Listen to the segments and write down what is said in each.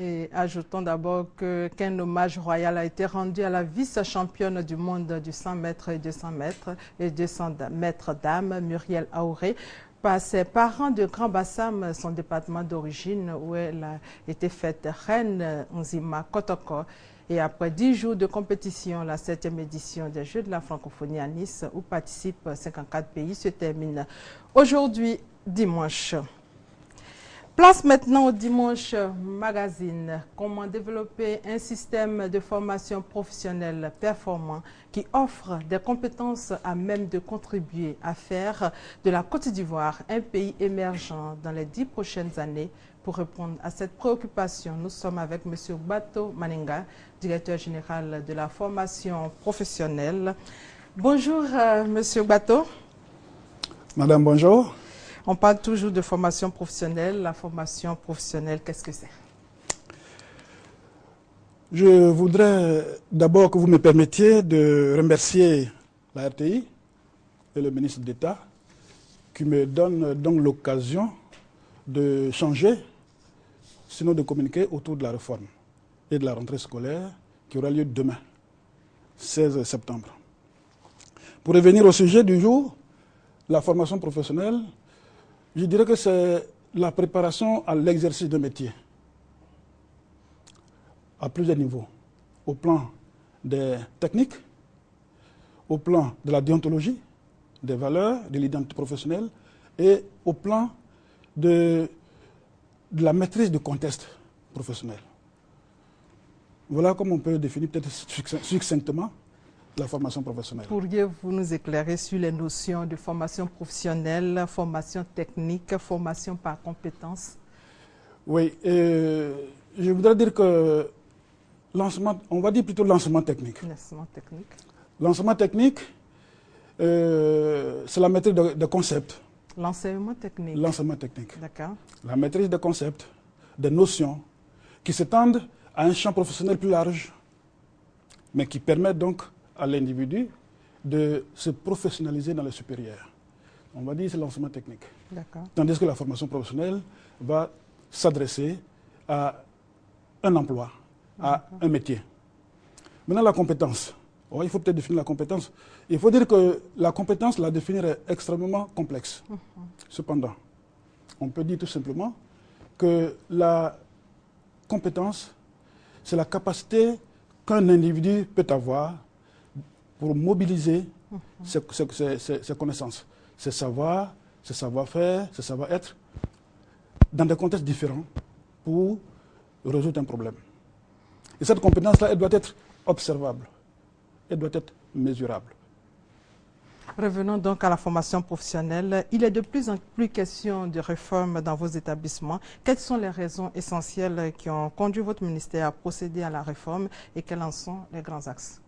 Et ajoutons d'abord qu'un hommage royal a été rendu à la vice-championne du monde du 100 mètres et 200 mètres et 200 mètres dames, Muriel Aouré, par ses parents de Grand Bassam, son département d'origine, où elle a été faite reine Nzima Kotoko. Et après 10 jours de compétition, la 7e édition des Jeux de la francophonie à Nice, où participent 54 pays, se termine aujourd'hui, dimanche. Place maintenant au Dimanche Magazine. Comment développer un système de formation professionnelle performant qui offre des compétences à même de contribuer à faire de la Côte d'Ivoire un pays émergent dans les 10 prochaines années. Pour répondre à cette préoccupation, nous sommes avec M. Bato Maninga, directeur général de la formation professionnelle. Bonjour, M. Bato. Madame, bonjour. On parle toujours de formation professionnelle. La formation professionnelle, qu'est-ce que c'est? Je voudrais d'abord que vous me permettiez de remercier la RTI et le ministre d'État qui me donnent donc l'occasion de changer, sinon de communiquer autour de la réforme et de la rentrée scolaire qui aura lieu demain, 16 septembre. Pour revenir au sujet du jour, la formation professionnelle, je dirais que c'est la préparation à l'exercice de métier à plusieurs niveaux, au plan des techniques, au plan de la déontologie, des valeurs, de l'identité professionnelle et au plan de la maîtrise du contexte professionnel. Voilà comment on peut définir peut-être succinctement la formation professionnelle. Pourriez-vous nous éclairer sur les notions de formation professionnelle, formation technique, formation par compétences? Oui, je voudrais dire que on va dire plutôt l'enseignement technique. L'enseignement technique. L'enseignement technique, c'est la maîtrise de concepts. L'enseignement technique. L'enseignement technique. D'accord. La maîtrise des concepts, des notions qui s'étendent à un champ professionnel plus large, mais qui permettent donc à l'individu de se professionnaliser dans le supérieur. On va dire que c'est l'enseignement technique. Tandis que la formation professionnelle va s'adresser à un emploi, à un métier. Maintenant, la compétence. Il faut peut-être définir la compétence. Il faut dire que la compétence, la définir est extrêmement complexe. Cependant, on peut dire tout simplement que la compétence, c'est la capacité qu'un individu peut avoir pour mobiliser ses connaissances, ses savoirs, ses savoir-faire, ses savoir-être, dans des contextes différents pour résoudre un problème. Et cette compétence-là, elle doit être observable, elle doit être mesurable. Revenons donc à la formation professionnelle. Il est de plus en plus question de réforme dans vos établissements. Quelles sont les raisons essentielles qui ont conduit votre ministère à procéder à la réforme et quels en sont les grands axes?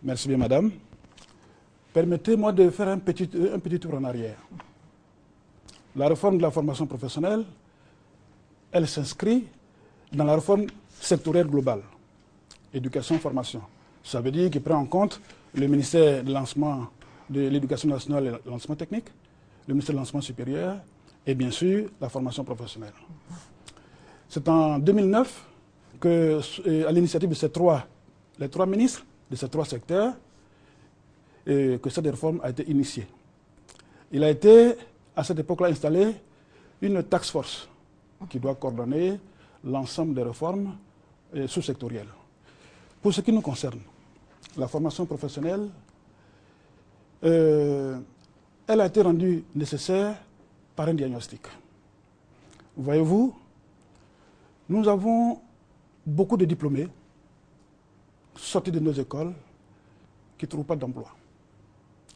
Merci bien, madame. Permettez-moi de faire un petit tour en arrière. La réforme de la formation professionnelle, elle s'inscrit dans la réforme sectorielle globale, éducation-formation. Ça veut dire qu'il prend en compte le ministère de l'enseignement de l'éducation nationale et de l'enseignement technique, le ministère de l'enseignement supérieur et bien sûr la formation professionnelle. C'est en 2009 que, à l'initiative de les trois ministres de ces trois secteurs, que cette réforme a été initiée. Il a été à cette époque-là installé une task force qui doit coordonner l'ensemble des réformes sous-sectorielles. Pour ce qui nous concerne, la formation professionnelle, elle a été rendue nécessaire par un diagnostic. Voyez-vous, nous avons beaucoup de diplômés sortis de nos écoles qui ne trouvent pas d'emploi,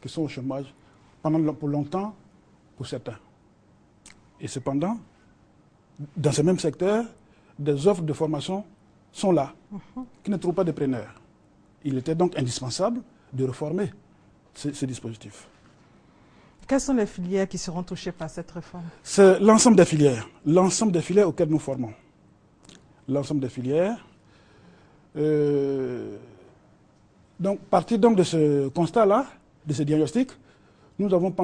qui sont au chômage pour longtemps pour certains. Et cependant, dans ce même secteur, des offres de formation sont là, qui ne trouvent pas de preneurs. Il était donc indispensable de réformer ce dispositif. Quelles sont les filières qui seront touchées par cette réforme? C'est l'ensemble des filières auxquelles nous formons. L'ensemble des filières. Donc, partir donc de ce constat-là, de ce diagnostic, nous avons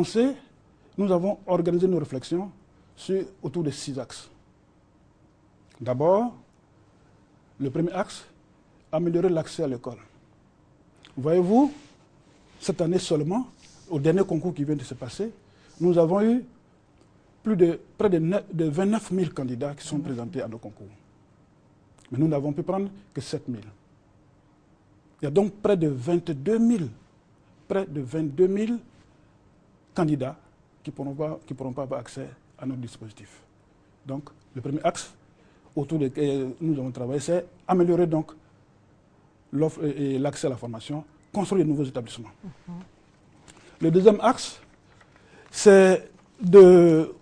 organisé nos réflexions autour de 6 axes. D'abord, le premier axe, améliorer l'accès à l'école. Voyez-vous, cette année seulement, au dernier concours qui vient de se passer, nous avons eu près de 29 000 candidats qui sont présentés à nos concours. Mais nous n'avons pu prendre que 7 000. Il y a donc près de 22 000 candidats qui ne pourront pas avoir accès à notre dispositif. Donc, le premier axe autour duquel nous avons travaillé, c'est améliorer donc l'offre et l'accès à la formation, construire de nouveaux établissements. Le deuxième axe, c'est de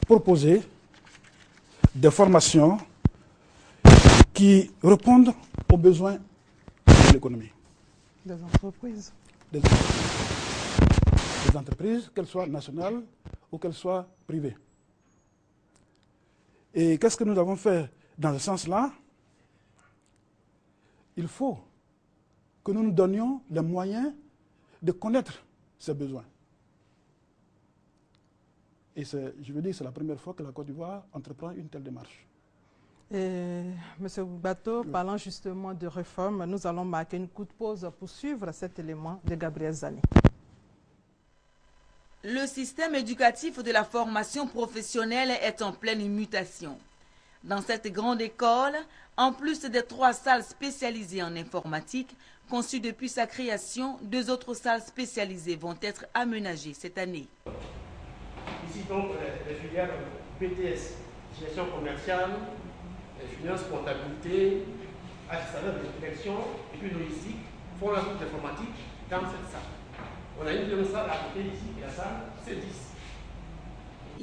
proposer des formations qui répondent aux besoins de l'économie. Des entreprises. Des entreprises, qu'elles soient nationales ou qu'elles soient privées. Et qu'est-ce que nous avons fait dans ce sens-là? Il faut que nous nous donnions les moyens de connaître ces besoins. Et je veux dire, c'est la première fois que la Côte d'Ivoire entreprend une telle démarche. Et, M. Bato, parlant justement de réforme, nous allons marquer une courte pause pour suivre cet élément de Gabriel Zani. Le système éducatif de la formation professionnelle est en pleine mutation. Dans cette grande école, en plus des 3 salles spécialisées en informatique, conçues depuis sa création, 2 autres salles spécialisées vont être aménagées cette année. Ici donc les filières BTS, gestion commerciale, finance, comptabilité, assistance de direction et puis logistique font la route d'informatique dans cette salle. On a une deuxième salle à côté ici et la salle c'est 10.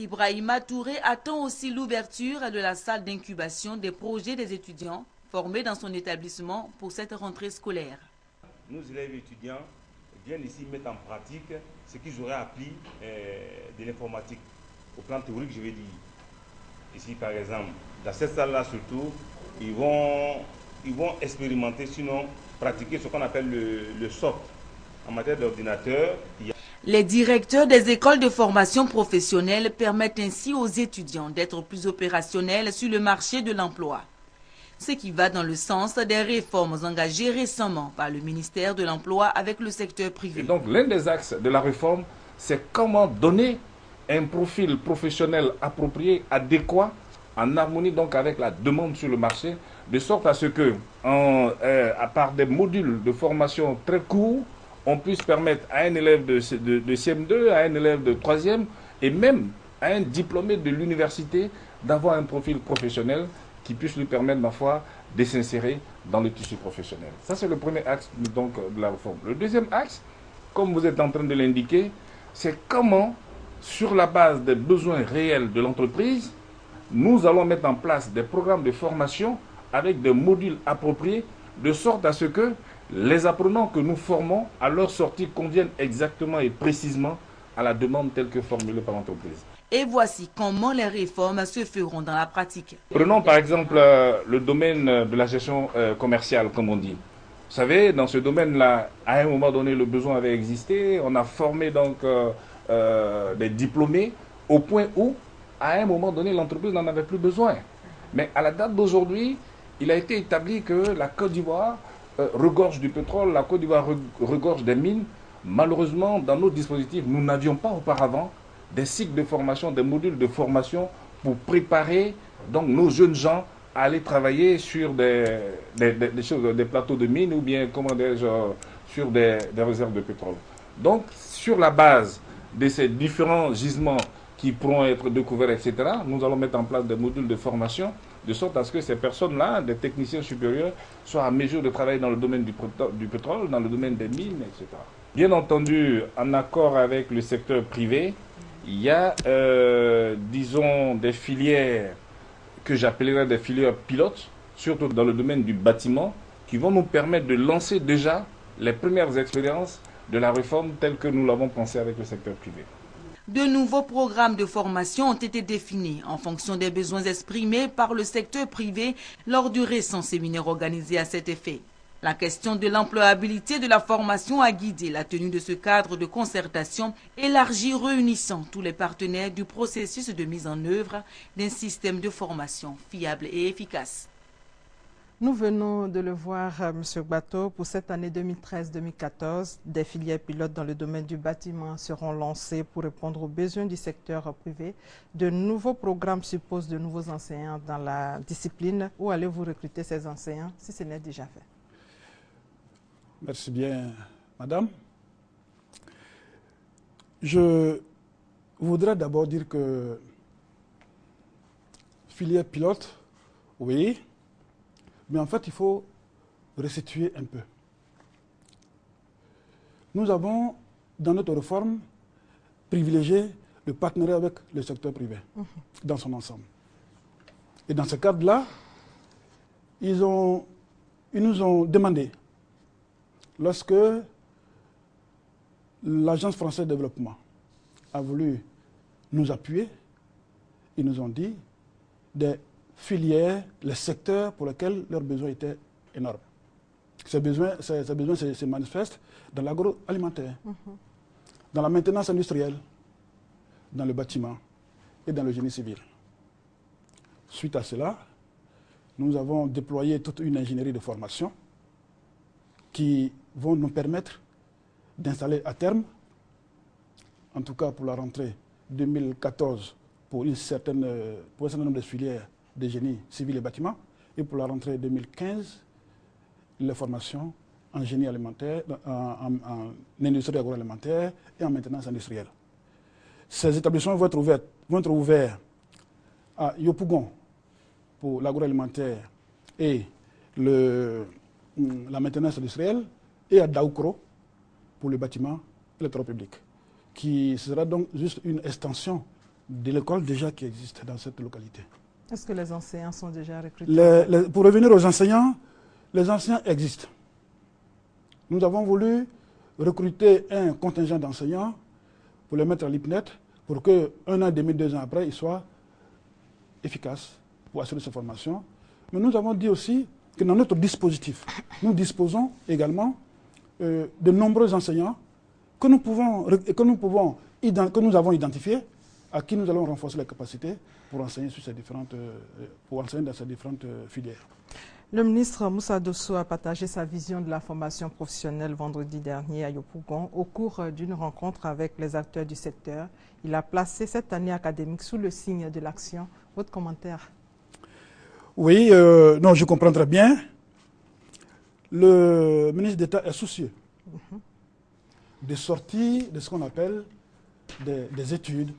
Ibrahima Touré attend aussi l'ouverture de la salle d'incubation des projets des étudiants formés dans son établissement pour cette rentrée scolaire. Nos élèves et étudiants viennent ici mettre en pratique ce qu'ils auraient appris de l'informatique. Au plan théorique, je vais dire. Ici, par exemple, dans cette salle-là surtout, ils vont expérimenter, sinon pratiquer ce qu'on appelle le SOC. En matière d'ordinateur, les directeurs des écoles de formation professionnelle permettent ainsi aux étudiants d'être plus opérationnels sur le marché de l'emploi. Ce qui va dans le sens des réformes engagées récemment par le ministère de l'Emploi avec le secteur privé. Et donc l'un des axes de la réforme, c'est comment donner un profil professionnel approprié, adéquat, en harmonie donc avec la demande sur le marché, de sorte à ce que, à part des modules de formation très courts, on puisse permettre à un élève de CM2, à un élève de 3e, et même à un diplômé de l'université, d'avoir un profil professionnel qui puisse lui permettre, ma foi, de s'insérer dans le tissu professionnel. Ça, c'est le premier axe donc, de la réforme. Le deuxième axe, comme vous êtes en train de l'indiquer, c'est comment, sur la base des besoins réels de l'entreprise, nous allons mettre en place des programmes de formation avec des modules appropriés, de sorte à ce que les apprenants que nous formons à leur sortie conviennent exactement et précisément à la demande telle que formulée par l'entreprise. Et voici comment les réformes se feront dans la pratique. Prenons par exemple le domaine de la gestion commerciale, comme on dit. Vous savez, dans ce domaine-là, à un moment donné, le besoin avait existé. On a formé donc des diplômés au point où, à un moment donné, l'entreprise n'en avait plus besoin. Mais à la date d'aujourd'hui, il a été établi que la Côte d'Ivoire regorge du pétrole, la Côte d'Ivoire regorge des mines. Malheureusement, dans nos dispositifs, nous n'avions pas auparavant des cycles de formation, des modules de formation pour préparer donc nos jeunes gens à aller travailler sur des choses, des plateaux de mines ou bien comment sur des réserves de pétrole. Donc, sur la base de ces différents gisements qui pourront être découverts, etc., nous allons mettre en place des modules de formation de sorte à ce que ces personnes-là, des techniciens supérieurs, soient à mesure de travailler dans le domaine du pétrole, dans le domaine des mines, etc. Bien entendu, en accord avec le secteur privé, il y a, disons, des filières que j'appellerais des filières pilotes, surtout dans le domaine du bâtiment, qui vont nous permettre de lancer déjà les premières expériences de la réforme telle que nous l'avons pensée avec le secteur privé. De nouveaux programmes de formation ont été définis en fonction des besoins exprimés par le secteur privé lors du récent séminaire organisé à cet effet. La question de l'employabilité de la formation a guidé la tenue de ce cadre de concertation élargi réunissant tous les partenaires du processus de mise en œuvre d'un système de formation fiable et efficace. Nous venons de le voir, M. Bato, pour cette année 2013-2014, des filières pilotes dans le domaine du bâtiment seront lancées pour répondre aux besoins du secteur privé. De nouveaux programmes supposent de nouveaux enseignants dans la discipline. Où allez-vous recruter ces enseignants si ce n'est déjà fait? Merci bien, madame. Je voudrais d'abord dire que filière pilote, oui, mais en fait, il faut resituer un peu. Nous avons, dans notre réforme, privilégié le partenariat avec le secteur privé, dans son ensemble. Et dans ce cadre-là, ils nous ont demandé, lorsque l'Agence française de développement a voulu nous appuyer, ils nous ont dit des filières, les secteurs pour lesquels leurs besoins étaient énormes. Ces besoins se manifestent dans l'agroalimentaire, dans la maintenance industrielle, dans le bâtiment et dans le génie civil. Suite à cela, nous avons déployé toute une ingénierie de formation qui vont nous permettre d'installer à terme, en tout cas pour la rentrée 2014, pour un certain nombre de filières de génie civil et bâtiment, et pour la rentrée 2015, les formations en génie alimentaire, en industrie agroalimentaire et en maintenance industrielle. Ces établissements vont être ouverts à Yopougon pour l'agroalimentaire et la maintenance industrielle, et à Daoukro pour le bâtiment et le travaux publics, qui sera donc juste une extension de l'école déjà qui existe dans cette localité. Est-ce que les enseignants sont déjà recrutés? Pour revenir aux enseignants, les enseignants existent. Nous avons voulu recruter un contingent d'enseignants pour les mettre à l'IPNET, pour qu'un an et demi, 2 ans après, ils soient efficaces pour assurer cette formation. Mais nous avons dit aussi que dans notre dispositif, nous disposons également de nombreux enseignants que nous avons identifiés, à qui nous allons renforcer les capacités pour enseigner dans ces différentes filières. Le ministre Moussa Dosso a partagé sa vision de la formation professionnelle vendredi dernier à Yopougon au cours d'une rencontre avec les acteurs du secteur. Il a placé cette année académique sous le signe de l'action. Votre commentaire? Oui, non, je comprends très bien. Le ministre d'État est soucieux de sortir de ce qu'on appelle des études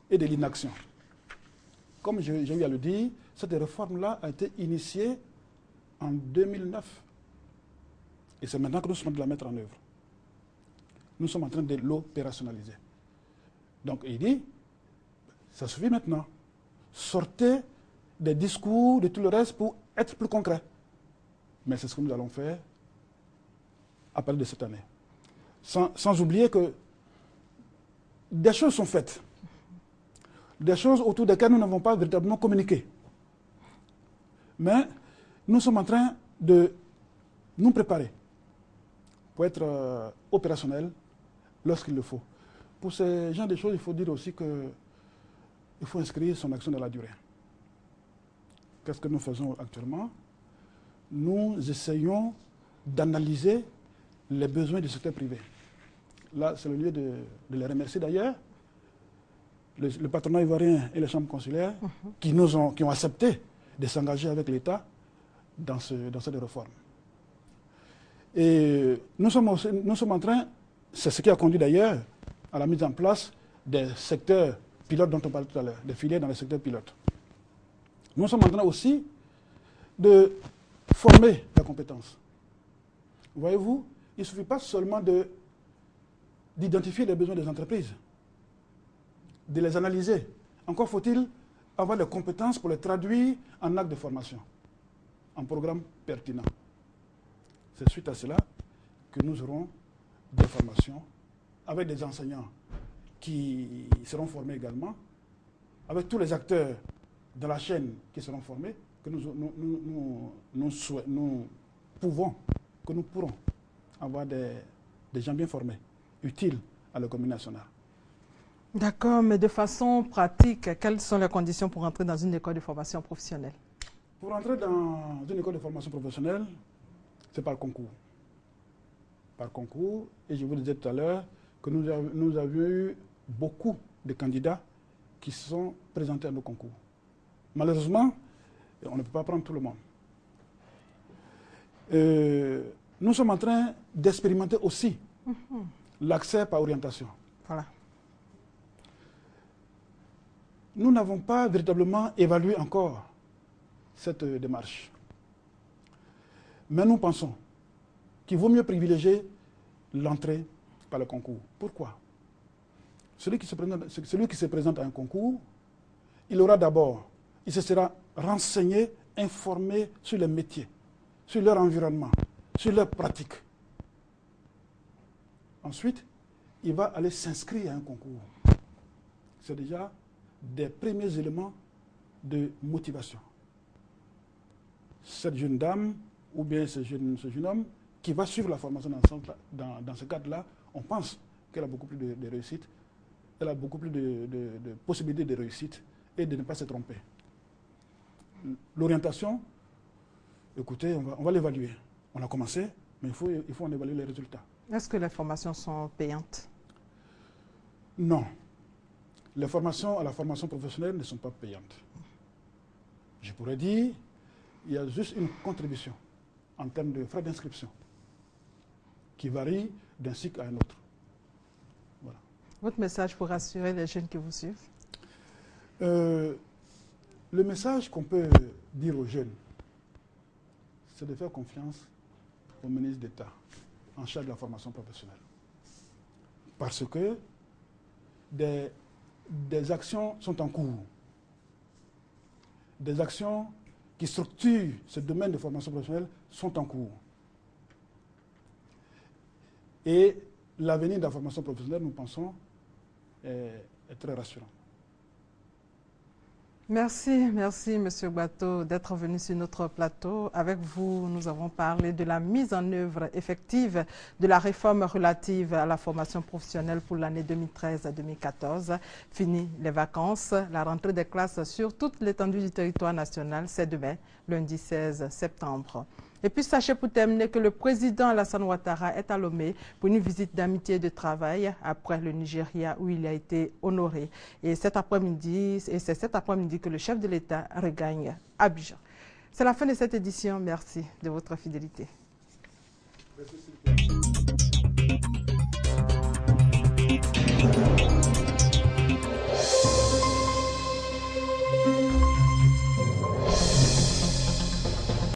et de l'inaction. Comme j'ai eu à le dire, cette réforme-là a été initiée en 2009. Et c'est maintenant que nous sommes en train de la mettre en œuvre. Nous sommes en train de l'opérationnaliser. Donc il dit, ça suffit maintenant. Sortez des discours, de tout le reste pour être plus concret. Mais c'est ce que nous allons faire à partir de cette année. Sans oublier que des choses sont faites. Des choses autour desquelles nous n'avons pas véritablement communiqué. Mais nous sommes en train de nous préparer pour être opérationnels lorsqu'il le faut. Pour ces genres de choses, il faut dire aussi qu'il faut inscrire son action dans la durée. Qu'est-ce que nous faisons actuellement? Nous essayons d'analyser les besoins du secteur privé. Là, c'est le lieu de les remercier d'ailleurs. Le patronat ivoirien et les chambres consulaires qui ont accepté de s'engager avec l'État dans cette réforme. Et nous sommes en train, c'est ce qui a conduit d'ailleurs à la mise en place des secteurs pilotes dont on parlait tout à l'heure, des filières dans les secteurs pilotes. Nous sommes en train aussi de former la compétence. Voyez-vous, il ne suffit pas seulement d'identifier les besoins des entreprises, de les analyser. Encore faut-il avoir les compétences pour les traduire en actes de formation, en programme pertinent. C'est suite à cela que nous aurons des formations avec des enseignants qui seront formés également, avec tous les acteurs de la chaîne qui seront formés, que nous nous pourrons avoir des gens bien formés, utiles à l'économie nationale. D'accord, mais de façon pratique, quelles sont les conditions pour entrer dans une école de formation professionnelle? Pour entrer dans une école de formation professionnelle, c'est par concours. Par concours, et je vous disais tout à l'heure que nous avions eu beaucoup de candidats qui se sont présentés à nos concours. Malheureusement, on ne peut pas prendre tout le monde. Nous sommes en train d'expérimenter aussi l'accès par orientation. Voilà. Nous n'avons pas véritablement évalué encore cette démarche. Mais nous pensons qu'il vaut mieux privilégier l'entrée par le concours. Pourquoi? Celui qui se présente à un concours, il se sera renseigné, informé sur les métiers, sur leur environnement, sur leurs pratiques. Ensuite, il va aller s'inscrire à un concours. C'est déjà des premiers éléments de motivation. Cette jeune dame ou bien ce jeune homme qui va suivre la formation dans ce cadre-là, on pense qu'elle a beaucoup plus de réussite, elle a beaucoup plus de possibilités de réussite et de ne pas se tromper. L'orientation, écoutez, on va l'évaluer. On a commencé, mais il faut en évaluer les résultats. Est-ce que les formations sont payantes? Non. Les formations à la formation professionnelle ne sont pas payantes. Je pourrais dire, il y a juste une contribution en termes de frais d'inscription qui varie d'un cycle à un autre. Voilà. Votre message pour rassurer les jeunes qui vous suivent? Le message qu'on peut dire aux jeunes, c'est de faire confiance au ministre d'État en charge de la formation professionnelle. Parce que des actions sont en cours. Des actions qui structurent ce domaine de formation professionnelle sont en cours. Et l'avenir de la formation professionnelle, nous pensons, est très rassurant. Merci, M. Gbato, d'être venu sur notre plateau. Avec vous, nous avons parlé de la mise en œuvre effective de la réforme relative à la formation professionnelle pour l'année 2013 à 2014. Fini les vacances, la rentrée des classes sur toute l'étendue du territoire national, c'est demain, lundi 16 septembre. Et puis sachez pour terminer que le président Alassane Ouattara est à Lomé pour une visite d'amitié et de travail après le Nigeria où il a été honoré. Et c'est cet après-midi que le chef de l'État regagne Abidjan. C'est la fin de cette édition. Merci de votre fidélité. Merci.